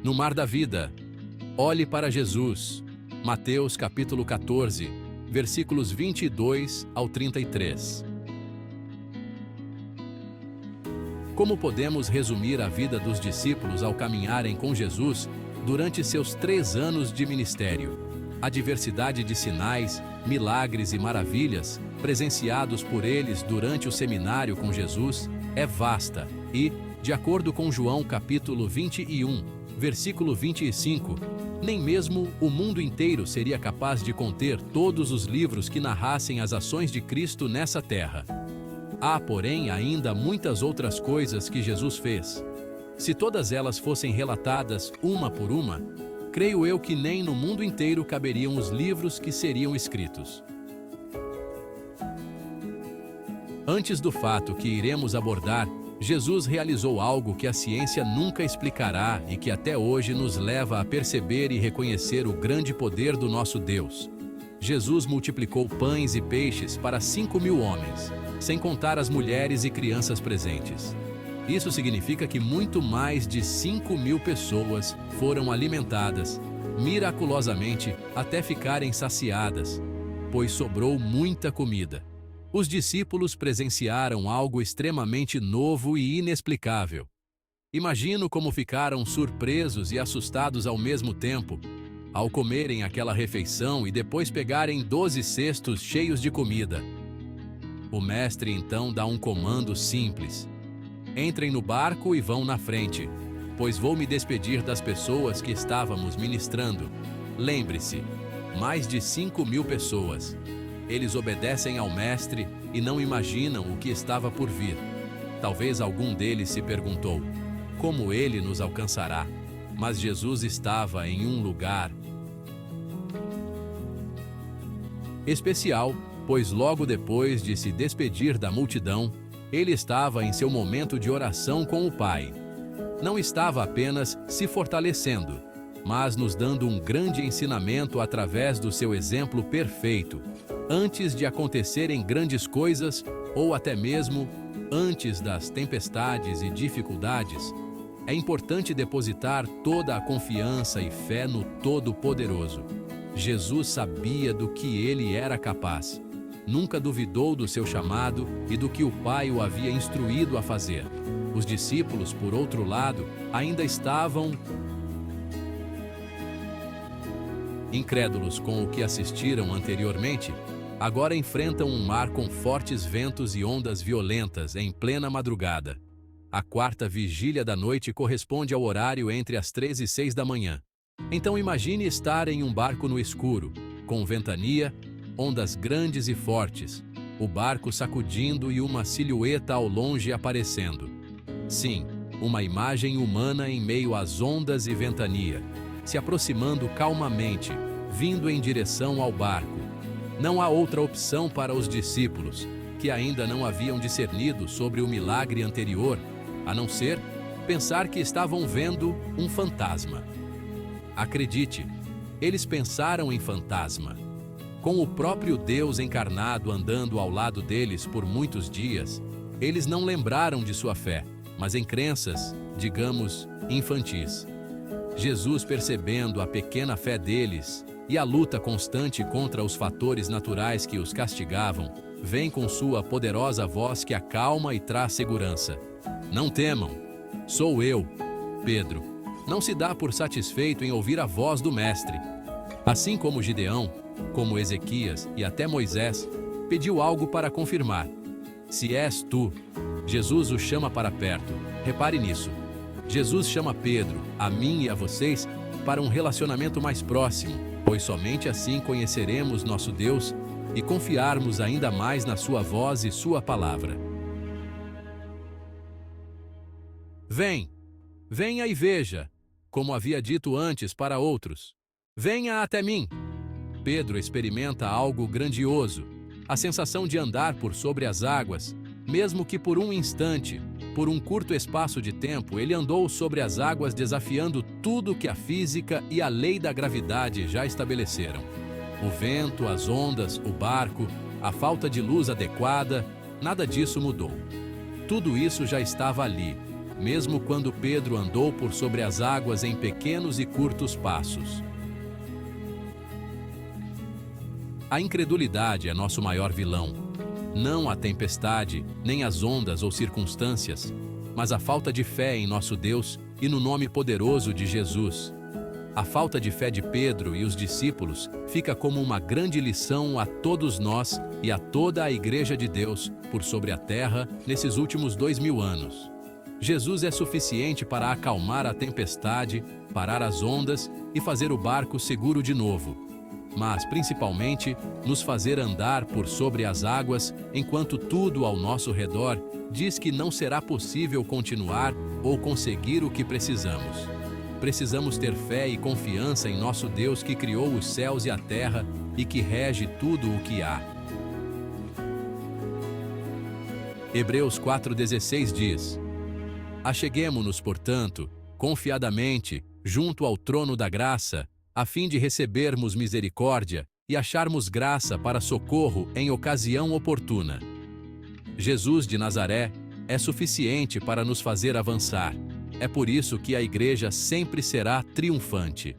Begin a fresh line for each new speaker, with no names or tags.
No mar da vida, olhe para Jesus. Mateus capítulo 14, versículos 22 ao 33. Como podemos resumir a vida dos discípulos ao caminharem com Jesus durante seus 3 anos de ministério? A diversidade de sinais, milagres e maravilhas presenciados por eles durante o seminário com Jesus é vasta e, de acordo com João capítulo 21, versículo 25, nem mesmo o mundo inteiro seria capaz de conter todos os livros que narrassem as ações de Cristo nessa terra. Há, porém, ainda muitas outras coisas que Jesus fez. Se todas elas fossem relatadas uma por uma, creio eu que nem no mundo inteiro caberiam os livros que seriam escritos. Antes do fato que iremos abordar, Jesus realizou algo que a ciência nunca explicará e que até hoje nos leva a perceber e reconhecer o grande poder do nosso Deus. Jesus multiplicou pães e peixes para 5.000 homens, sem contar as mulheres e crianças presentes. Isso significa que muito mais de 5.000 pessoas foram alimentadas, miraculosamente, até ficarem saciadas, pois sobrou muita comida. Os discípulos presenciaram algo extremamente novo e inexplicável. Imagino como ficaram surpresos e assustados ao mesmo tempo, ao comerem aquela refeição e depois pegarem 12 cestos cheios de comida. O mestre então dá um comando simples: entrem no barco e vão na frente, pois vou me despedir das pessoas que estávamos ministrando. Lembre-se, mais de 5.000 pessoas. Eles obedecem ao mestre e não imaginam o que estava por vir. Talvez algum deles se perguntou: como ele nos alcançará? Mas Jesus estava em um lugar especial, pois logo depois de se despedir da multidão, ele estava em seu momento de oração com o Pai. Não estava apenas se fortalecendo, mas nos dando um grande ensinamento através do seu exemplo perfeito, antes de acontecerem grandes coisas ou até mesmo antes das tempestades e dificuldades. É importante depositar toda a confiança e fé no Todo-Poderoso. Jesus sabia do que ele era capaz. Nunca duvidou do seu chamado e do que o Pai o havia instruído a fazer. Os discípulos, por outro lado, ainda estavam incrédulos com o que assistiram anteriormente. Agora enfrentam um mar com fortes ventos e ondas violentas em plena madrugada. A 4ª vigília da noite corresponde ao horário entre as 3 e 6 da manhã. Então imagine estar em um barco no escuro, com ventania, ondas grandes e fortes, o barco sacudindo e uma silhueta ao longe aparecendo. Sim, uma imagem humana em meio às ondas e ventania, se aproximando calmamente, vindo em direção ao barco. Não há outra opção para os discípulos, que ainda não haviam discernido sobre o milagre anterior, a não ser pensar que estavam vendo um fantasma. Acredite, eles pensaram em fantasma. Com o próprio Deus encarnado andando ao lado deles por muitos dias, eles não lembraram de sua fé, mas em crenças, digamos, infantis. Jesus, percebendo a pequena fé deles e a luta constante contra os fatores naturais que os castigavam, vem com sua poderosa voz que acalma e traz segurança. Não temam, sou eu, Pedro. Não se dá por satisfeito em ouvir a voz do Mestre. Assim como Gideão, como Ezequias e até Moisés, pediu algo para confirmar. Se és tu, Jesus o chama para perto. Repare nisso. Jesus chama Pedro, a mim e a vocês, para um relacionamento mais próximo, pois somente assim conheceremos nosso Deus e confiarmos ainda mais na sua voz e sua palavra. Venha e veja, como havia dito antes para outros. Venha até mim. Pedro experimenta algo grandioso, a sensação de andar por sobre as águas, mesmo que por um instante. Por um curto espaço de tempo, ele andou sobre as águas desafiando tudo que a física e a lei da gravidade já estabeleceram. O vento, as ondas, o barco, a falta de luz adequada, nada disso mudou. Tudo isso já estava ali, mesmo quando Pedro andou por sobre as águas em pequenos e curtos passos. A incredulidade é nosso maior vilão. Não a tempestade, nem as ondas ou circunstâncias, mas a falta de fé em nosso Deus e no nome poderoso de Jesus. A falta de fé de Pedro e os discípulos fica como uma grande lição a todos nós e a toda a Igreja de Deus por sobre a terra nesses últimos 2000 anos. Jesus é suficiente para acalmar a tempestade, parar as ondas e fazer o barco seguro de novo, mas principalmente nos fazer andar por sobre as águas enquanto tudo ao nosso redor diz que não será possível continuar ou conseguir o que precisamos. Precisamos ter fé e confiança em nosso Deus que criou os céus e a terra e que rege tudo o que há. Hebreus 4,16 diz: Acheguemo-nos, portanto, confiadamente, junto ao trono da graça, a fim de recebermos misericórdia e acharmos graça para socorro em ocasião oportuna. Jesus de Nazaré é suficiente para nos fazer avançar. É por isso que a Igreja sempre será triunfante.